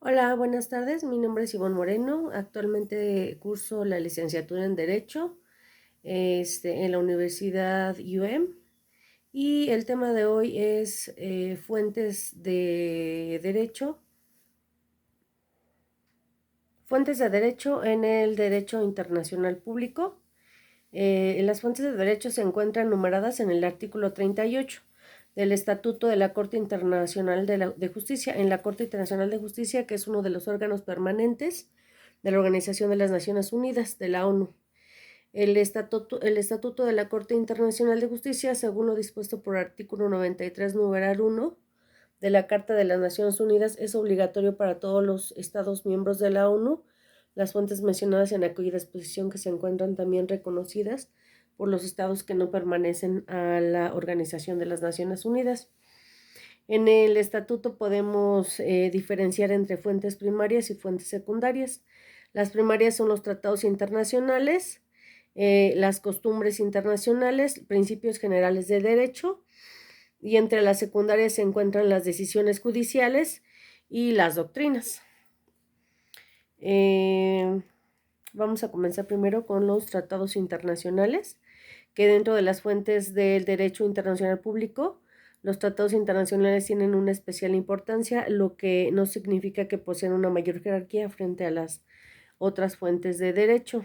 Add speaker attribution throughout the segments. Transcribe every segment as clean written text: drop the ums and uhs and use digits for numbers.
Speaker 1: Hola, buenas tardes. Mi nombre es Ivonne Moreno. Actualmente curso la licenciatura en Derecho, en la Universidad UM. Y el tema de hoy es fuentes de derecho en el derecho internacional público. Las fuentes de derecho se encuentran numeradas en el artículo 38 del Estatuto de la Corte Internacional de Justicia, en la Corte Internacional de Justicia, que es uno de los órganos permanentes de la Organización de las Naciones Unidas, de la ONU. El Estatuto de la Corte Internacional de Justicia, según lo dispuesto por artículo 93, numeral 1 de la Carta de las Naciones Unidas, es obligatorio para todos los Estados miembros de la ONU. Las fuentes mencionadas en aquella disposición que se encuentran también reconocidas por los estados que no permanecen a la Organización de las Naciones Unidas. En el estatuto podemos diferenciar entre fuentes primarias y fuentes secundarias. Las primarias son los tratados internacionales, las costumbres internacionales, principios generales de derecho, y entre las secundarias se encuentran las decisiones judiciales y las doctrinas. Vamos a comenzar primero con los tratados internacionales, que dentro de las fuentes del derecho internacional público, los tratados internacionales tienen una especial importancia, lo que no significa que poseen una mayor jerarquía frente a las otras fuentes de derecho.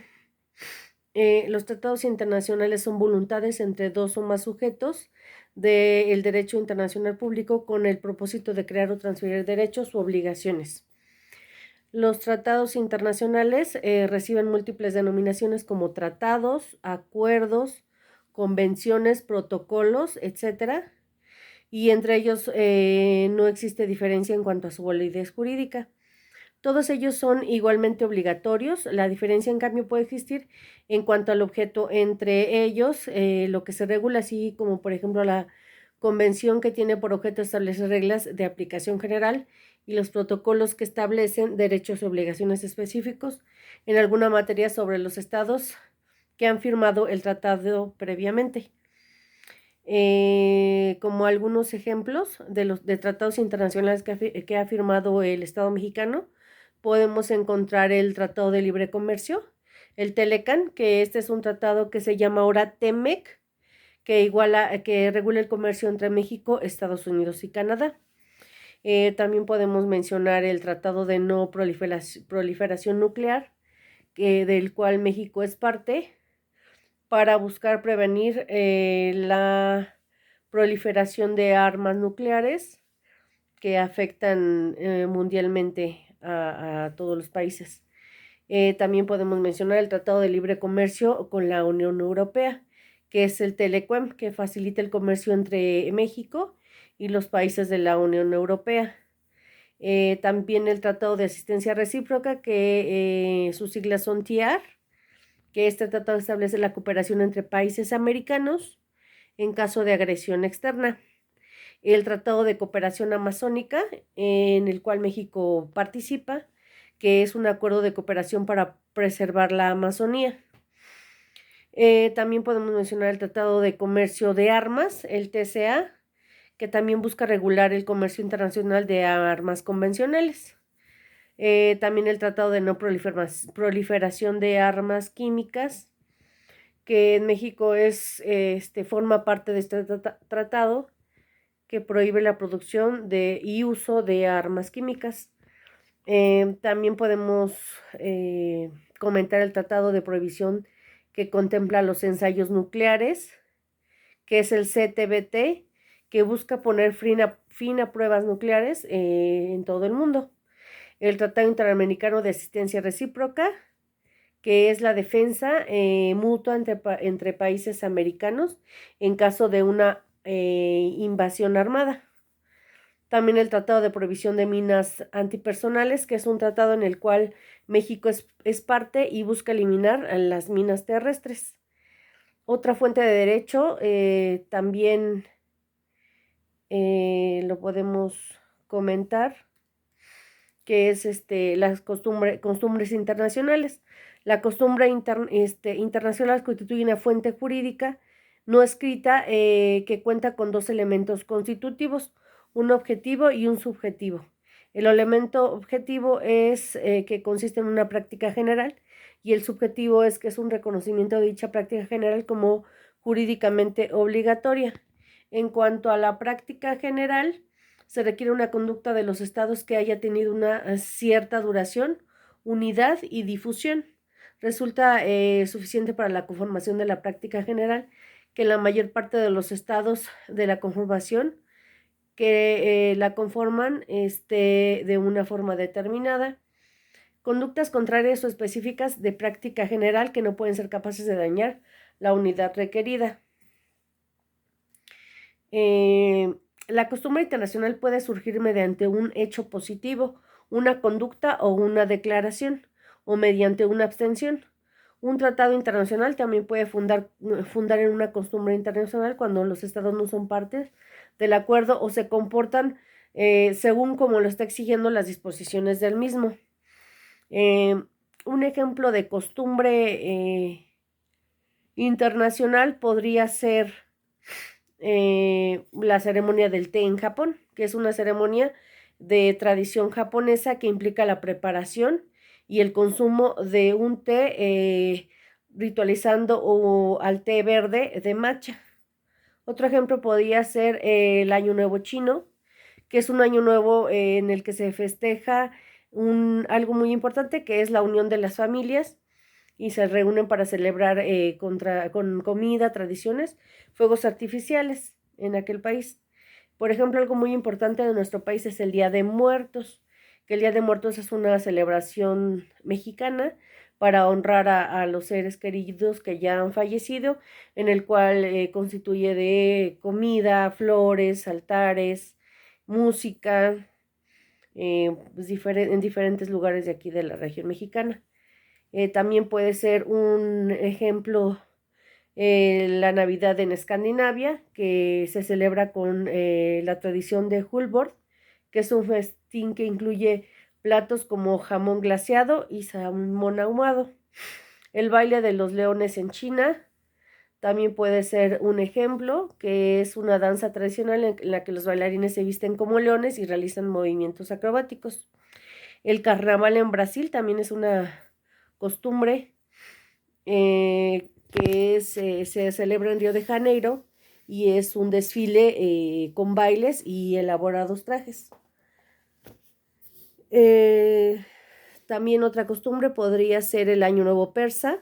Speaker 1: Los tratados internacionales son voluntades entre dos o más sujetos del derecho internacional público con el propósito de crear o transferir derechos u obligaciones. Los tratados internacionales reciben múltiples denominaciones como tratados, acuerdos, convenciones, protocolos, etc. Y entre ellos no existe diferencia en cuanto a su validez jurídica. Todos ellos son igualmente obligatorios. La diferencia, en cambio, puede existir en cuanto al objeto entre ellos, lo que se regula, así como, por ejemplo, la convención, que tiene por objeto establecer reglas de aplicación general, y los protocolos, que establecen derechos y obligaciones específicos en alguna materia sobre los estados que han firmado el tratado previamente. Como algunos ejemplos de tratados internacionales que ha firmado el Estado mexicano, podemos encontrar el Tratado de Libre Comercio, el Telecan, que este es un tratado que se llama ahora TEMEC, que regula el comercio entre México, Estados Unidos y Canadá. También podemos mencionar el Tratado de No Proliferación Nuclear, del cual México es parte, para buscar prevenir la proliferación de armas nucleares que afectan mundialmente a todos los países. También podemos mencionar el Tratado de Libre Comercio con la Unión Europea, que es el TELECUEM, que facilita el comercio entre México y los países de la Unión Europea. También el Tratado de Asistencia Recíproca, que sus siglas son TIAR, que este tratado establece la cooperación entre países americanos en caso de agresión externa. El Tratado de Cooperación Amazónica, en el cual México participa, que es un acuerdo de cooperación para preservar la Amazonía. También podemos mencionar el Tratado de Comercio de Armas, el TCA, que también busca regular el comercio internacional de armas convencionales. También el Tratado de No Proliferación de Armas Químicas, que en México forma parte de este tratado, que prohíbe la producción y uso de armas químicas. También podemos comentar el Tratado de Prohibición, que contempla los ensayos nucleares, que es el CTBT, que busca poner fin a pruebas nucleares en todo el mundo. El Tratado Interamericano de Asistencia Recíproca, que es la defensa mutua entre países americanos en caso de una invasión armada. También el Tratado de Prohibición de Minas Antipersonales, que es un tratado en el cual México es parte y busca eliminar las minas terrestres. Otra fuente de derecho también lo podemos comentar, que es las costumbres internacionales. La costumbre internacional constituye una fuente jurídica no escrita que cuenta con dos elementos constitutivos, un objetivo y un subjetivo. El elemento objetivo es que consiste en una práctica general y el subjetivo es que es un reconocimiento de dicha práctica general como jurídicamente obligatoria. En cuanto a la práctica general, se requiere una conducta de los estados que haya tenido una cierta duración, unidad y difusión. Resulta suficiente para la conformación de la práctica general que la mayor parte de los estados de la conformación que la conforman de una forma determinada. Conductas contrarias o específicas de práctica general que no pueden ser capaces de dañar la unidad requerida. La costumbre internacional puede surgir mediante un hecho positivo, una conducta o una declaración, o mediante una abstención. Un tratado internacional también puede fundar en una costumbre internacional cuando los estados no son partes del acuerdo o se comportan según como lo está exigiendo las disposiciones del mismo. Un ejemplo de costumbre internacional podría ser la ceremonia del té en Japón, que es una ceremonia de tradición japonesa que implica la preparación y el consumo de un té ritualizando al té verde de matcha. Otro ejemplo podría ser el Año Nuevo chino, que es un año nuevo en el que se festeja algo muy importante, que es la unión de las familias, y se reúnen para celebrar con comida, tradiciones, fuegos artificiales en aquel país. Por ejemplo, algo muy importante de nuestro país es el Día de Muertos, que el Día de Muertos es una celebración mexicana para honrar a los seres queridos que ya han fallecido, en el cual constituye de comida, flores, altares, música, pues en diferentes lugares de aquí de la región mexicana. También puede ser un ejemplo la Navidad en Escandinavia, que se celebra con la tradición de Hulbord, que es un festín que incluye platos como jamón glaseado y salmón ahumado. El baile de los leones en China también puede ser un ejemplo, que es una danza tradicional en la que los bailarines se visten como leones y realizan movimientos acrobáticos. El carnaval en Brasil también es una costumbre que se celebra en Río de Janeiro y es un desfile con bailes y elaborados trajes. También otra costumbre podría ser el Año Nuevo Persa,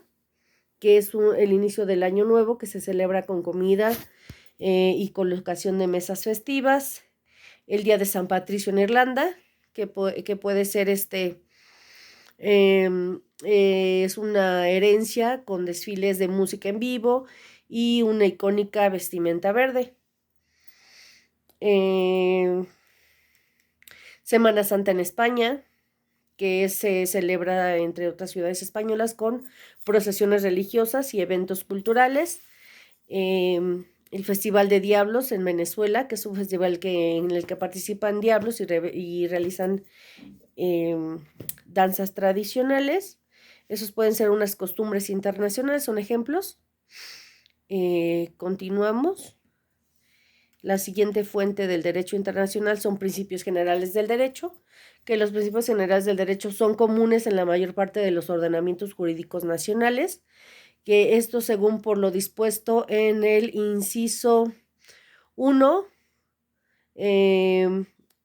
Speaker 1: que es el inicio del Año Nuevo, que se celebra con comida y colocación de mesas festivas. El Día de San Patricio en Irlanda, que puede ser es una herencia con desfiles de música en vivo y una icónica vestimenta verde. Semana Santa en España, que se celebra entre otras ciudades españolas con procesiones religiosas y eventos culturales. El Festival de Diablos en Venezuela, que es un festival en el que participan diablos y realizan danzas tradicionales. Esos pueden ser unas costumbres internacionales, son ejemplos. Continuamos. La siguiente fuente del derecho internacional son principios generales del derecho, que los principios generales del derecho son comunes en la mayor parte de los ordenamientos jurídicos nacionales, que esto según por lo dispuesto en el inciso 1,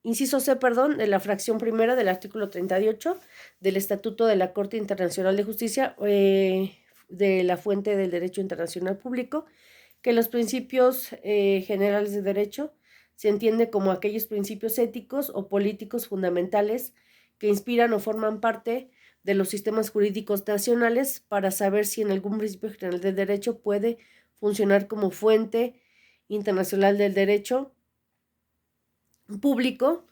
Speaker 1: inciso C, perdón, de la fracción primera del artículo 38 del Estatuto de la Corte Internacional de Justicia, de la fuente del derecho internacional público, que los principios generales de derecho se entiende como aquellos principios éticos o políticos fundamentales que inspiran o forman parte de los sistemas jurídicos nacionales para saber si en algún principio general del derecho puede funcionar como fuente internacional del derecho público.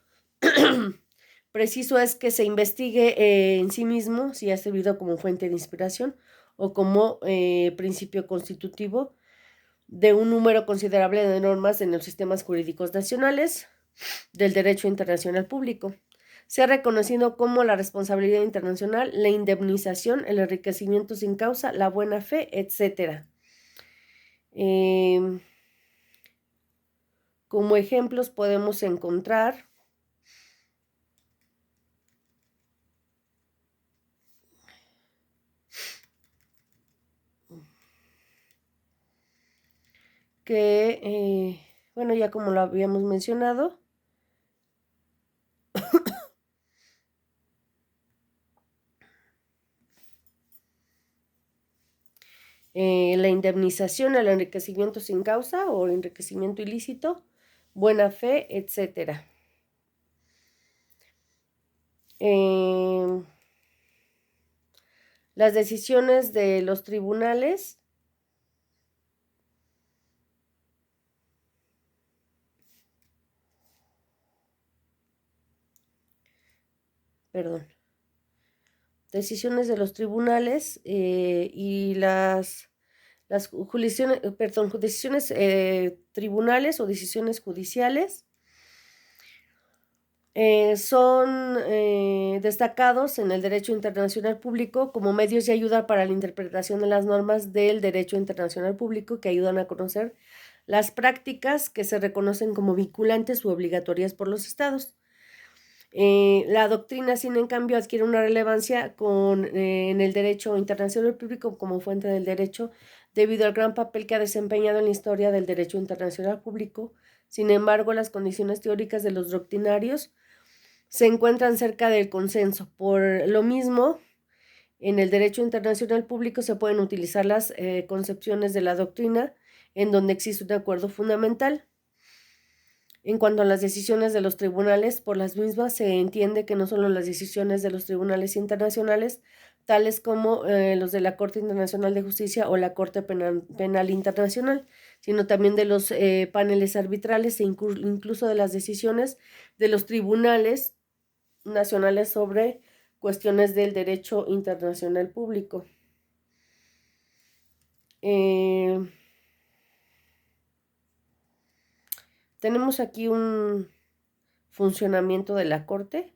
Speaker 1: Preciso es que se investigue en sí mismo si ha servido como fuente de inspiración o como principio constitutivo de un número considerable de normas en los sistemas jurídicos nacionales del derecho internacional público. Se ha reconocido como la responsabilidad internacional, la indemnización, el enriquecimiento sin causa, la buena fe, etc. Como ejemplos podemos encontrar que, bueno, ya como lo habíamos mencionado, la indemnización al enriquecimiento sin causa o enriquecimiento ilícito, buena fe, etc. Las decisiones de los tribunales, perdón, decisiones de los tribunales y las jurisdicciones, perdón, decisiones tribunales o decisiones judiciales son destacados en el derecho internacional público como medios de ayuda para la interpretación de las normas del derecho internacional público que ayudan a conocer las prácticas que se reconocen como vinculantes u obligatorias por los estados. La doctrina, sin en cambio, adquiere una relevancia en el derecho internacional público como fuente del derecho debido al gran papel que ha desempeñado en la historia del derecho internacional público. Sin embargo, las condiciones teóricas de los doctrinarios se encuentran cerca del consenso. Por lo mismo, en el derecho internacional público se pueden utilizar las concepciones de la doctrina en donde existe un acuerdo fundamental. En cuanto a las decisiones de los tribunales, por las mismas se entiende que no solo las decisiones de los tribunales internacionales, tales como los de la Corte Internacional de Justicia o la Corte Penal Internacional, sino también de los paneles arbitrales e incluso de las decisiones de los tribunales nacionales sobre cuestiones del derecho internacional público. Tenemos aquí un funcionamiento de la Corte,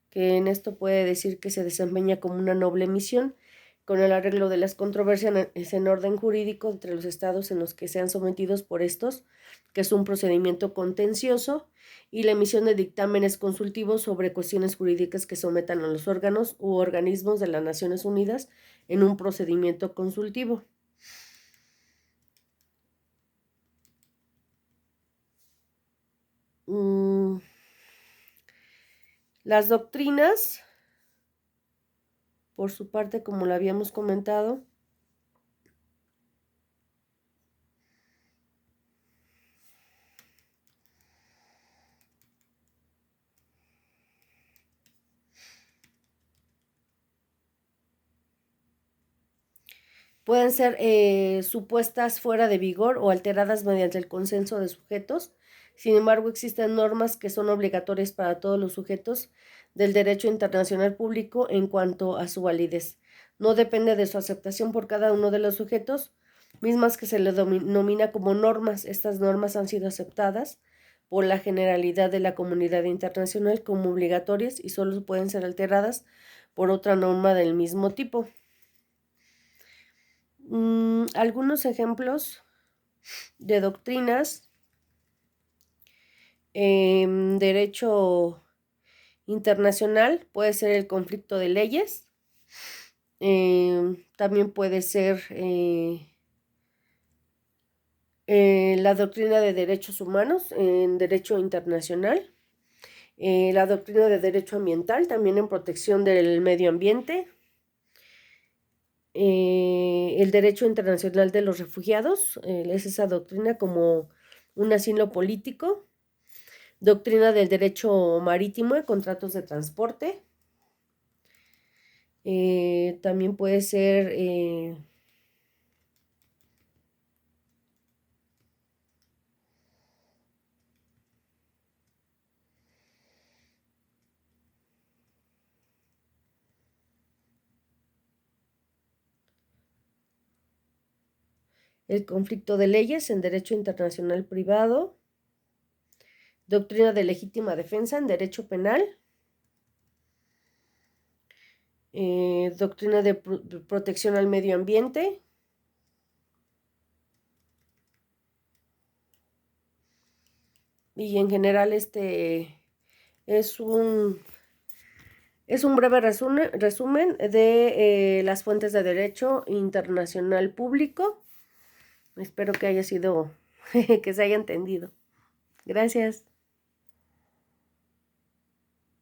Speaker 1: que en esto puede decir que se desempeña como una noble misión, con el arreglo de las controversias en orden jurídico entre los estados en los que sean sometidos por estos, que es un procedimiento contencioso, y la emisión de dictámenes consultivos sobre cuestiones jurídicas que sometan a los órganos u organismos de las Naciones Unidas en un procedimiento consultivo. Las doctrinas, por su parte, como lo habíamos comentado, pueden ser supuestas fuera de vigor o alteradas mediante el consenso de sujetos. Sin embargo, existen normas que son obligatorias para todos los sujetos del derecho internacional público en cuanto a su validez. No depende de su aceptación por cada uno de los sujetos, mismas que se le denomina como normas. Estas normas han sido aceptadas por la generalidad de la comunidad internacional como obligatorias y solo pueden ser alteradas por otra norma del mismo tipo. Algunos ejemplos de doctrinas en derecho internacional puede ser el conflicto de leyes, también puede ser la doctrina de derechos humanos en derecho internacional, la doctrina de derecho ambiental también en protección del medio ambiente, el derecho internacional de los refugiados, es esa doctrina como un asilo político, doctrina del derecho marítimo y contratos de transporte, también puede ser el conflicto de leyes en derecho internacional privado, doctrina de legítima defensa en derecho penal, doctrina de protección al medio ambiente, y en general este es un breve resumen de las fuentes de derecho internacional público. Espero que haya sido que se haya entendido. Gracias.